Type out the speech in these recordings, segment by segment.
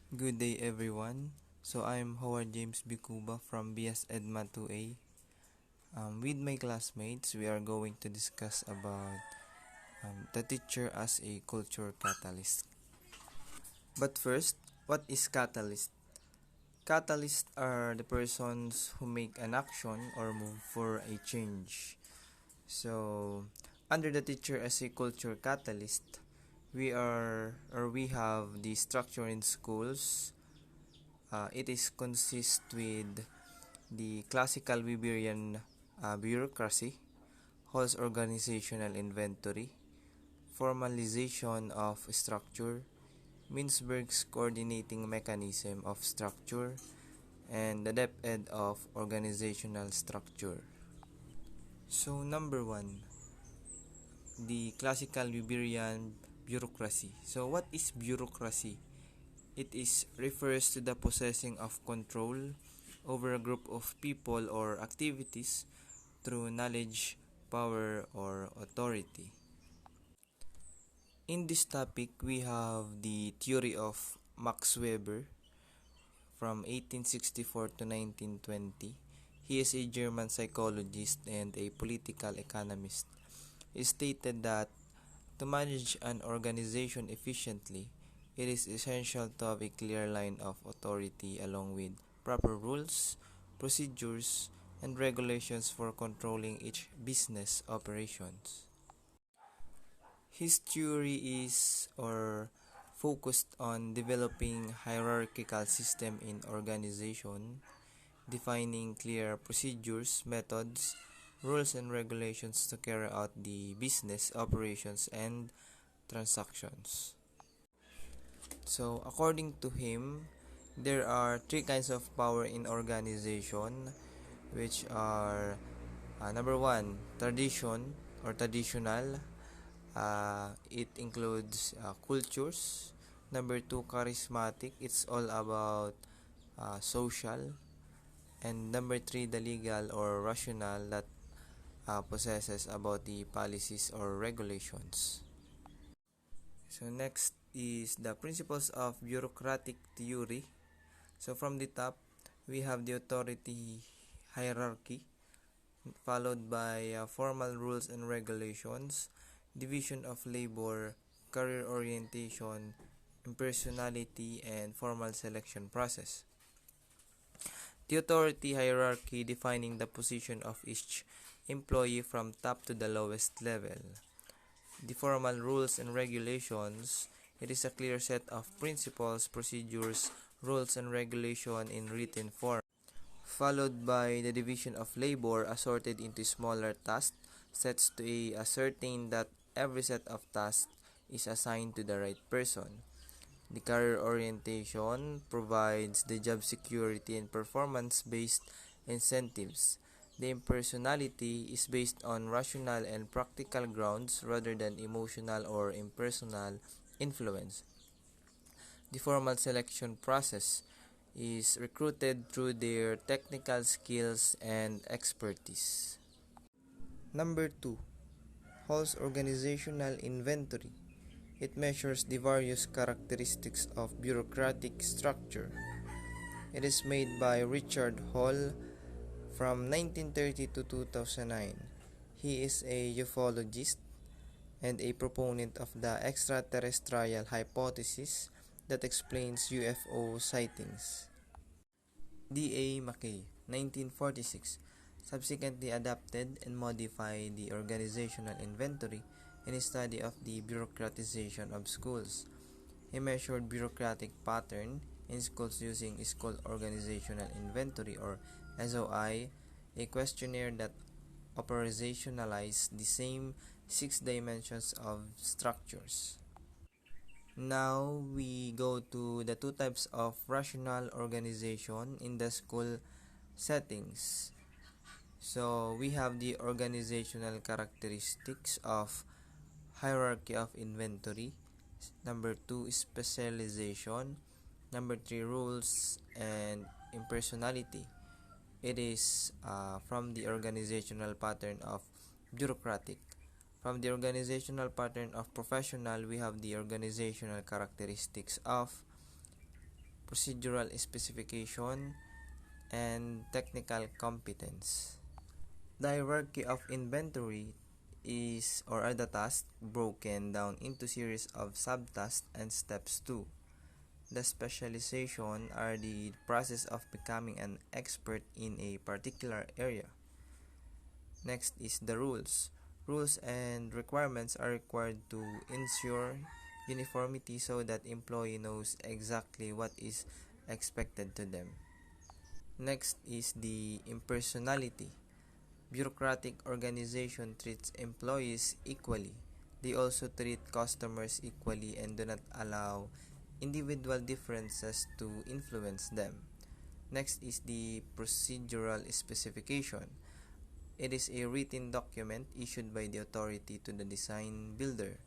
Good day everyone. So I'm Howard James Bicuba from BS Edma 2A. With my classmates, we are going to discuss about the teacher as a culture catalyst. But first, what is catalyst? Catalysts are the persons who make an action or move for a change. So, under the teacher as a culture catalyst, we have the structure in schools. It is consist with the classical Weberian bureaucracy, Hall's organizational inventory, formalization of structure, Mintzberg's coordinating mechanism of structure, and the depth of organizational structure. So number one, the classical Weberian bureaucracy. So what is bureaucracy? It refers to the possessing of control over a group of people or activities through knowledge, power, or authority. In this topic, we have the theory of Max Weber from 1864 to 1920. He is a German psychologist and a political economist. He stated that to manage an organization efficiently, it is essential to have a clear line of authority along with proper rules, procedures, and regulations for controlling each business operations. His theory is focused on developing hierarchical system in organization, defining clear procedures, methods, rules and regulations to carry out the business operations and transactions. So according to him, there are three kinds of power in organization, which are number one, tradition or traditional. It includes cultures. Number two, charismatic. It's all about social. And number three, the legal or rational that possesses about the policies or regulations. So next is the principles of bureaucratic theory. So from the top, we have the authority hierarchy, followed by formal rules and regulations, division of labor, career orientation, impersonality, and formal selection process. The authority hierarchy defining the position of each employee from top to the lowest level. The formal rules and regulations, it is a clear set of principles, procedures, rules, and regulation in written form. Followed by the division of labor assorted into smaller task sets to ascertain that every set of tasks is assigned to the right person. The career orientation provides the job security and performance-based incentives. The impersonality is based on rational and practical grounds rather than emotional or impersonal influence. The formal selection process is recruited through their technical skills and expertise. Number 2. Hall's organizational inventory. It measures the various characteristics of bureaucratic structure. It is made by Richard Hall from 1930 to 2009. He is a ufologist and a proponent of the extraterrestrial hypothesis that explains UFO sightings. D.A. McKay, 1946, subsequently adapted and modified the organizational inventory in his study of the bureaucratization of schools. He measured bureaucratic pattern in schools using School Organizational Inventory or SOI, a questionnaire that operationalized the same 6 dimensions of structures. Now we go to the two types of rational organization in the school settings. So we have the organizational characteristics of hierarchy of inventory. Number 2, specialization. Number 3, rules and impersonality. It is from the organizational pattern of bureaucratic. From the organizational pattern of professional, we have the organizational characteristics of procedural specification, and technical competence. The hierarchy of inventory is or are the tasks broken down into series of subtasks and steps too. The specialization are the process of becoming an expert in a particular area. Next is the rules. Rules and requirements are required to ensure uniformity so that employee knows exactly what is expected to them. Next is the impersonality. Bureaucratic organization treats employees equally. They also treat customers equally and do not allow individual differences to influence them. Next is the procedural specification. It is a written document issued by the authority to the design builder,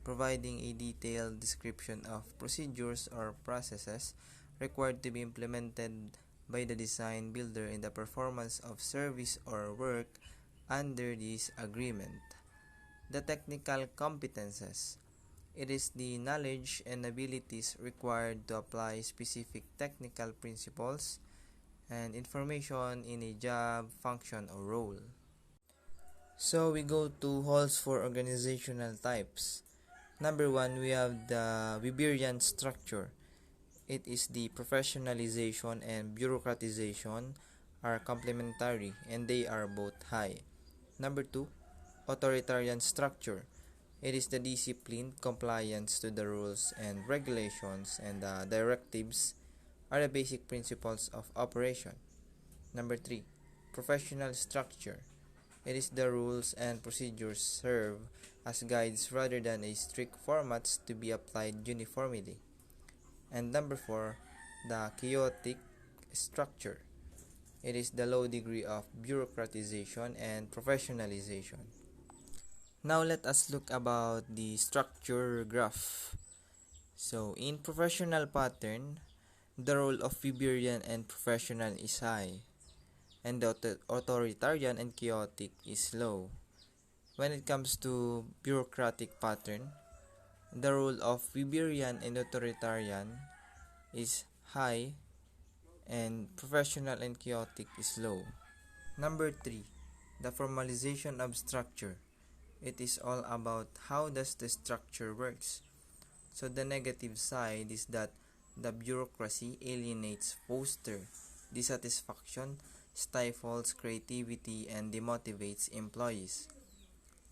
providing a detailed description of procedures or processes required to be implemented by the design builder in the performance of service or work under this agreement. The technical competences. It is the knowledge and abilities required to apply specific technical principles and information in a job, function, or role. So we go to halls for organizational types. Number one, we have the Weberian structure. It is the professionalization and bureaucratization are complementary and they are both high. Number two, authoritarian structure. It is the disciplined compliance to the rules and regulations and the directives are the basic principles of operation. Number three, professional structure. It is the rules and procedures serve as guides rather than a strict formats to be applied uniformly. And number four, the chaotic structure. It is the low degree of bureaucratization and professionalization. Now let us look about the structure graph. So in professional pattern, the role of Weberian and professional is high, and the authoritarian and chaotic is low. When it comes to bureaucratic pattern, the role of Weberian and authoritarian is high, and professional and chaotic is low. Number 3, the formalization of structure. It is all about how does the structure works. So the negative side is that the bureaucracy alienates, fosters dissatisfaction, stifles creativity, and demotivates employees.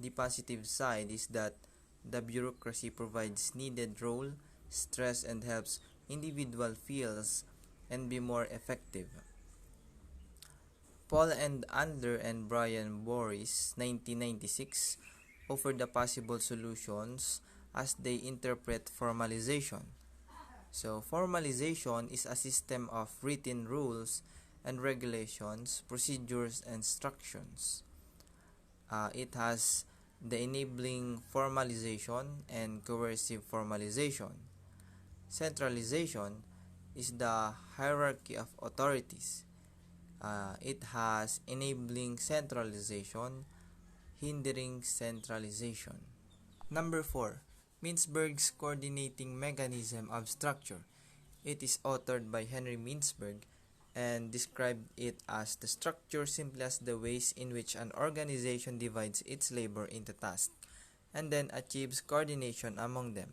The positive side is that the bureaucracy provides needed role, stress, and helps individual feels and be more effective. Paul and Andler and Brian Boris, 1996, offered the possible solutions as they interpret formalization. So, formalization is a system of written rules and regulations, procedures, and instructions. It has the enabling formalization and coercive formalization. Centralization is the hierarchy of authorities. It has enabling centralization, hindering centralization. Number 4. Mintzberg's coordinating mechanism of structure. It is authored by Henry Mintzberg and described it as the structure simply as the ways in which an organization divides its labor into tasks and then achieves coordination among them.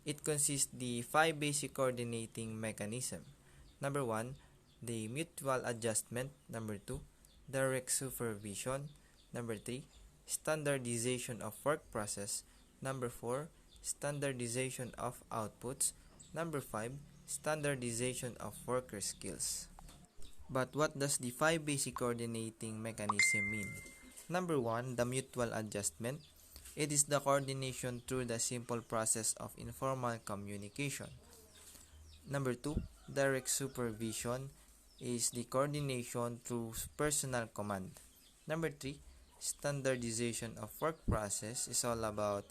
It consists the 5 basic coordinating mechanism. Number 1, the mutual adjustment. Number 2, direct supervision. Number 3, standardization of work process. Number 4, standardization of outputs. Number 5, standardization of worker skills. But what does the 5 basic coordinating mechanism mean? Number 1, the mutual adjustment. It is the coordination through the simple process of informal communication. Number 2, direct supervision is the coordination through personal command. Number 3, standardization of work process is all about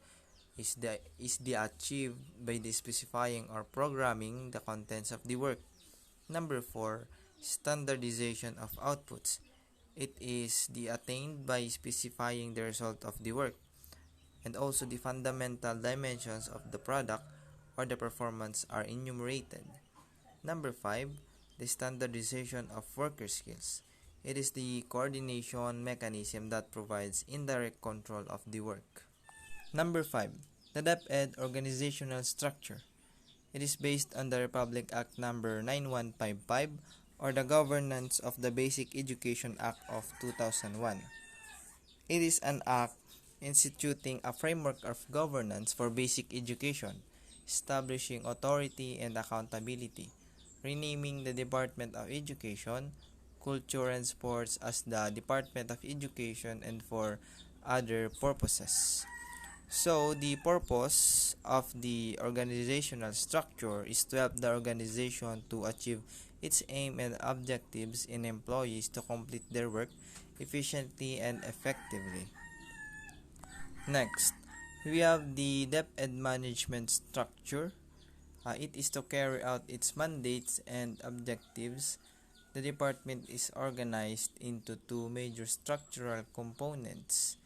is the achieved by the specifying or programming the contents of the work. Number 4, standardization of outputs. It is the attained by specifying the result of the work and also the fundamental dimensions of the product or the performance are enumerated. Number 5, the standardization of worker skills. It is the coordination mechanism that provides indirect control of the work. Number 5, the DepEd organizational structure. It is based on the Republic Act number 9155 or the Governance of the Basic Education Act of 2001. It is an act instituting a framework of governance for basic education, establishing authority and accountability, renaming the Department of Education, Culture and Sports as the Department of Education, and for other purposes. So, the purpose of the organizational structure is to help the organization to achieve its aim and objectives in employees to complete their work efficiently and effectively. Next, we have the DepEd management structure. It is to carry out its mandates and objectives. The department is organized into two major structural components.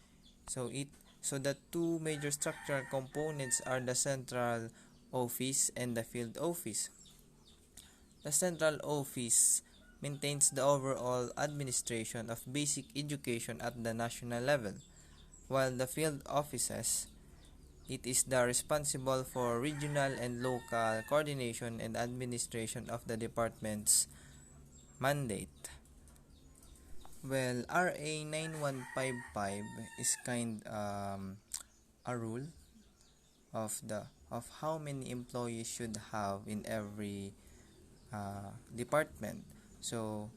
So the two major structural components are the central office and the field office. The central office maintains the overall administration of basic education at the national level, while the field offices, it is the responsible for regional and local coordination and administration of the department's mandate. Well, RA 9155 is a rule of how many employees should have in every department. So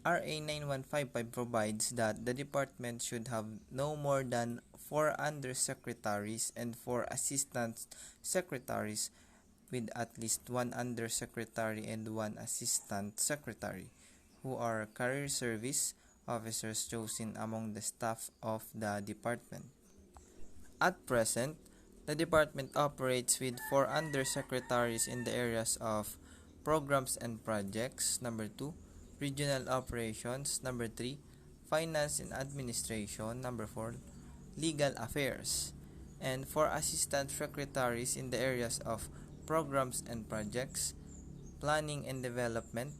RA 9155 provides that the department should have no more than 4 undersecretaries and 4 assistant secretaries, with at least 1 undersecretary and 1 assistant secretary, who are career service officers chosen among the staff of the department. At present, the department operates with 4 undersecretaries in the areas of programs and projects. Number 2, regional operations. Number 3, finance and administration. Number 4, legal affairs. And 4 assistant secretaries in the areas of programs and projects, planning and development,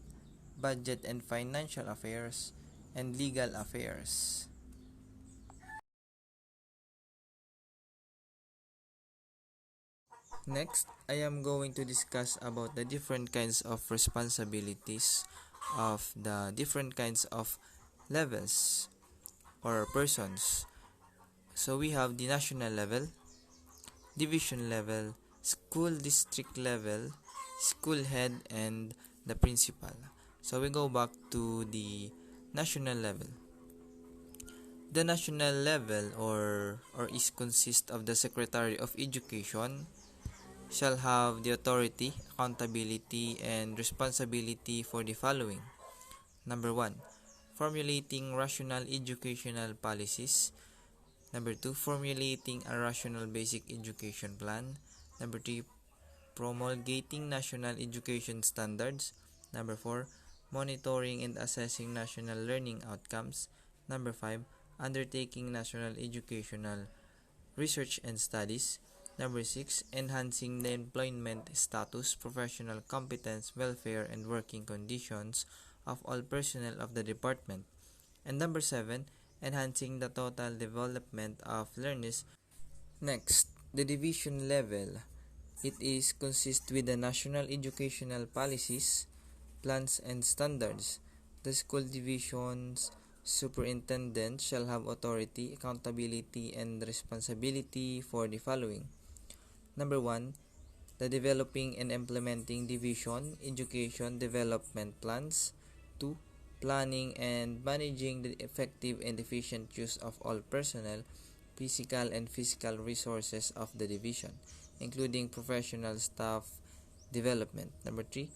budget and financial affairs, and legal affairs. Next, I am going to discuss about the different kinds of responsibilities of the different kinds of levels or persons. So we have the national level, division level, school district level, school head, and the principal. So we go back to the national level. The national level or is consist of the Secretary of Education shall have the authority, accountability, and responsibility for the following. Number 1, formulating rational educational policies. Number 2, formulating a rational basic education plan. Number 3, promulgating national education standards. Number 4, monitoring and assessing national learning outcomes. Number 5, undertaking national educational research and studies. Number 6, enhancing the employment status, professional competence, welfare, and working conditions of all personnel of the department. And number 7, enhancing the total development of learners. Next, the division level. It is consist with the national educational policies, plans, and standards. The school division's superintendent shall have authority, accountability, and responsibility for the following. Number 1, the developing and implementing division education development plans. 2, planning and managing the effective and efficient use of all personnel, physical and physical resources of the division, including professional staff development. Number 3,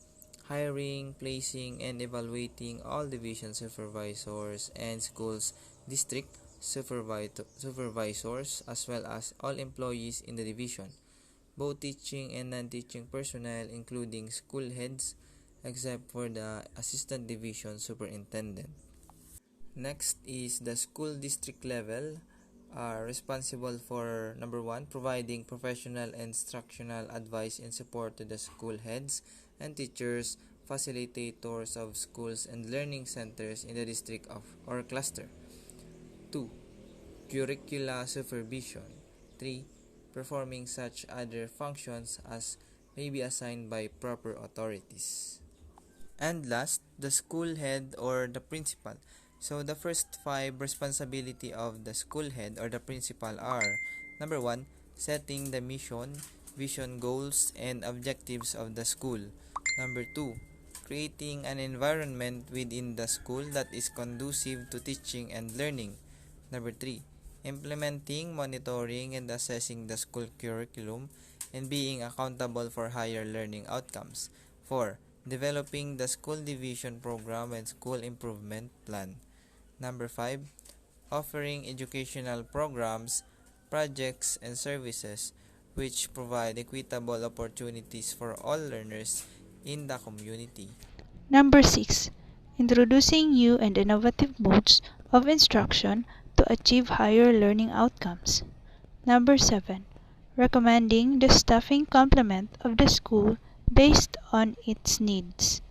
hiring, placing, and evaluating all division supervisors and schools district supervisors, as well as all employees in the division, both teaching and non-teaching personnel, including school heads, except for the assistant division superintendent. Next is the school district level. are responsible for number 1, providing professional and instructional advice and support to the school heads and teachers, facilitators of schools and learning centers in the district of or cluster. 2. Curricula supervision. 3. Performing such other functions as may be assigned by proper authorities. And last, the school head or the principal. So the first 5 responsibility of the school head or the principal are: number 1, setting the mission, vision, goals, and objectives of the school. Number 2, creating an environment within the school that is conducive to teaching and learning. Number 3, implementing, monitoring, and assessing the school curriculum and being accountable for higher learning outcomes. 4. Developing the school division program and school improvement plan. Number 5. Offering educational programs, projects, and services which provide equitable opportunities for all learners in the community. Number 6. Introducing new and innovative modes of instruction to achieve higher learning outcomes. Number 7. Recommending the staffing complement of the school based on its needs.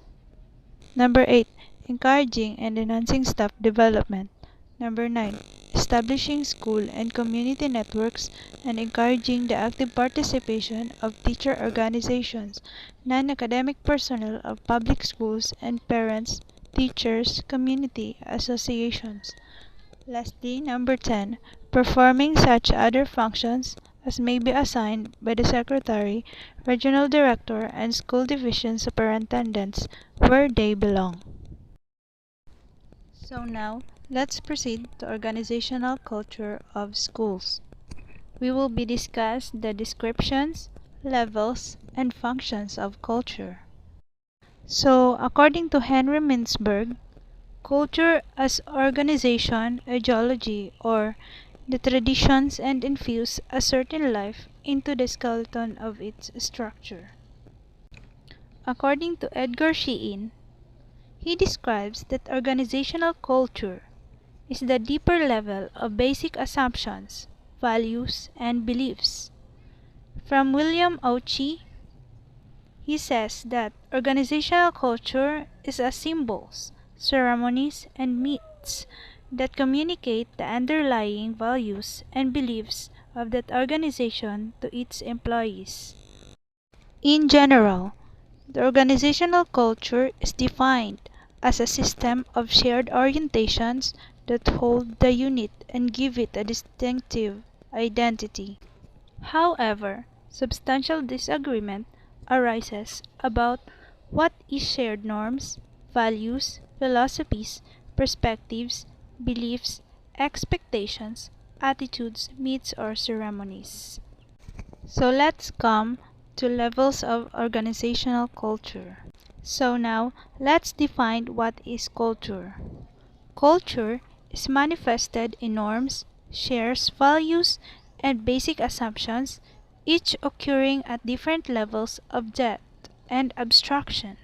Number 8. Encouraging and enhancing staff development. Number 9. Establishing school and community networks and encouraging the active participation of teacher organizations, non-academic personnel of public schools, and parents, teachers, community associations. Lastly, number 10. Performing such other functions as may be assigned by the secretary, regional director, and school division superintendents where they belong. So now, let's proceed to organizational culture of schools. We will be discuss the descriptions, levels, and functions of culture. So, according to Henry Mintzberg, culture as organization, ideology, or the traditions and infuse a certain life into the skeleton of its structure. According to Edgar Sheehan, he describes that organizational culture is the deeper level of basic assumptions, values, and beliefs. From William Auchi, he says that organizational culture is a symbols, ceremonies, and myths that communicate the underlying values and beliefs of that organization to its employees. In general, the organizational culture is defined as a system of shared orientations that hold the unit and give it a distinctive identity. However, substantial disagreement arises about what is shared norms, values, philosophies, perspectives, beliefs, expectations, attitudes, myths, or ceremonies. So let's come to levels of organizational culture. So now, let's define what is culture. Culture is manifested in norms, shares values, and basic assumptions, each occurring at different levels of depth and abstraction.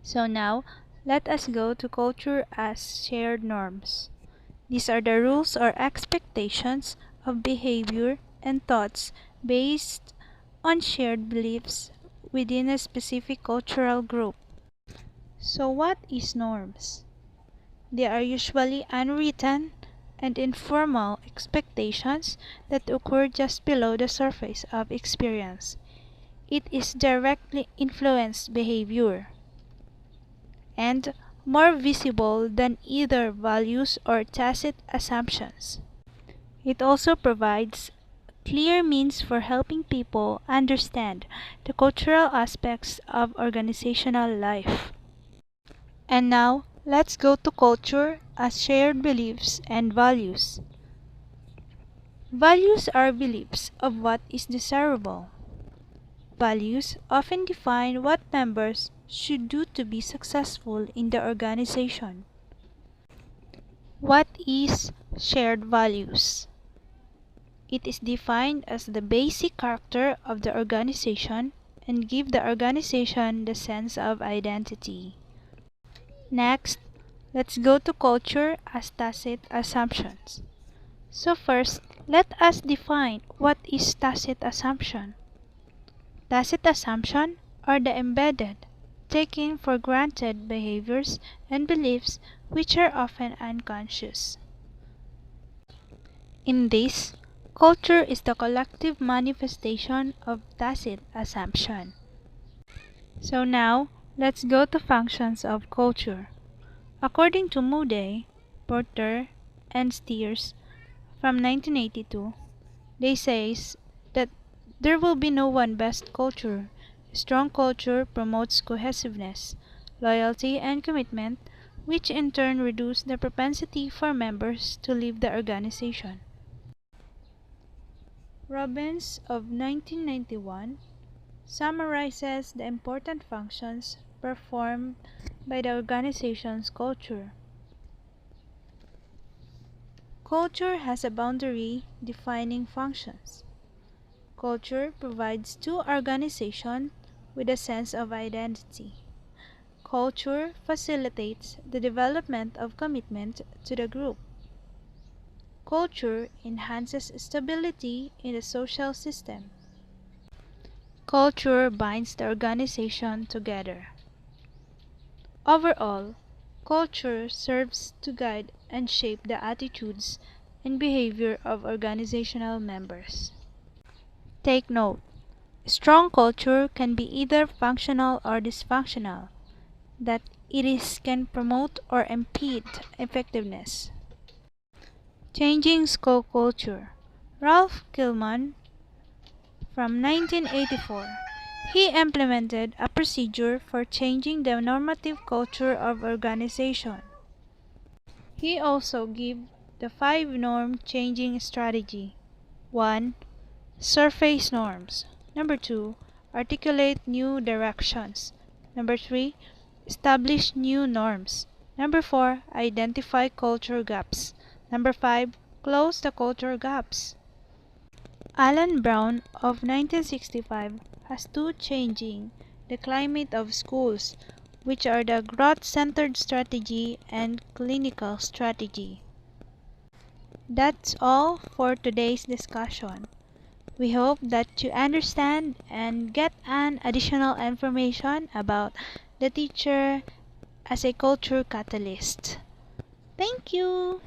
So now, let us go to culture as shared norms. These are the rules or expectations of behavior and thoughts based on shared beliefs within a specific cultural group. So what is norms? They are usually unwritten and informal expectations that occur just below the surface of experience. It is directly influenced behavior and more visible than either values or tacit assumptions. It also provides clear means for helping people understand the cultural aspects of organizational life. And now, let's go to culture as shared beliefs and values. Values are beliefs of what is desirable. Values often define what members should do to be successful in the organization. What is shared values? It is defined as the basic character of the organization and give the organization the sense of identity. Next, let's go to culture as tacit assumptions. So first, let us define what is tacit assumption. Tacit assumption are the embedded, taken for granted behaviors and beliefs which are often unconscious. In this, culture is the collective manifestation of tacit assumption. So now, let's go to functions of culture. According to Moody, Porter, and Steers from 1982, they say that there will be no one best culture. Strong culture promotes cohesiveness, loyalty, and commitment, which in turn reduce the propensity for members to leave the organization. Robbins of 1991 summarizes the important functions performed by the organization's culture. Culture has a boundary defining functions. Culture provides to organization with a sense of identity. Culture facilitates the development of commitment to the group. Culture enhances stability in the social system. Culture binds the organization together. Overall, culture serves to guide and shape the attitudes and behavior of organizational members. Take note, strong culture can be either functional or dysfunctional, that can promote or impede effectiveness. Changing school culture. Ralph Gilman from 1984. He implemented a procedure for changing the normative culture of organization. He also gave the 5-norm changing strategy. 1. Surface norms. Number 2. Articulate new directions. Number 3. Establish new norms. Number 4. Identify culture gaps. Number 5. Close the culture gaps. Alan Brown of 1965 has two changing the climate of schools, which are the growth-centered strategy and clinical strategy. That's all for today's discussion. We hope that you understand and get an additional information about the teacher as a culture catalyst. Thank you!